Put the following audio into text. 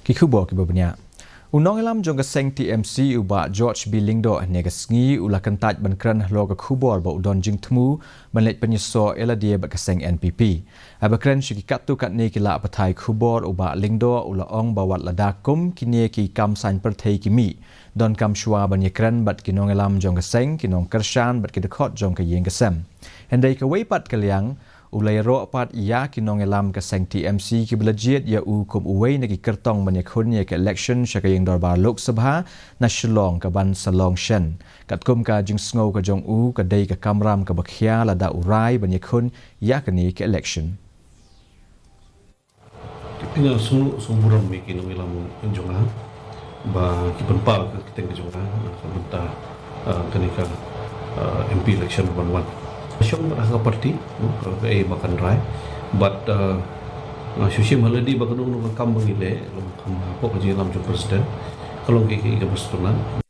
ki Khubor ki babnya unong elam jong keseng TMC uba George B Lyngdoh negasngi ula Kyntait ban Kren Halor ka Khubor ba udon jing temu ban Leit Pyniasoh Ialade ba keseng NPP aba Kren shiki katu kat ne ki la pathai Khubor uba Lyngdoh ula ong bawat ladakum kini ki kam sain perthei ki mi don kam shwa ban ye Kren bat kinong elam jong keseng kinong kershan bat ki dekot jong ka yeng kesem hendai ka weipat kaliang ulai ro pat ya kinong elam keseng TMC ki belajiat ya kum uwei nagi kertong banyak hun ya ke election syaka yang darbar Lok Sabha na Shillong ka ban Salong Shen kat kum ka jing sngo ka jong ka dei ka kamram ka bakhya lada urai banyak hun ya kani ke election Kipinga sumuram mi kinong elam jonga ba kipenpa ka kiteng jonga ka benta kanika MP election 11 Syong berasa parti, makan rai, but Shushim Haladi bakan nung kam bangile, kam apa kerja dalam presiden, kalau kita bersetujuan.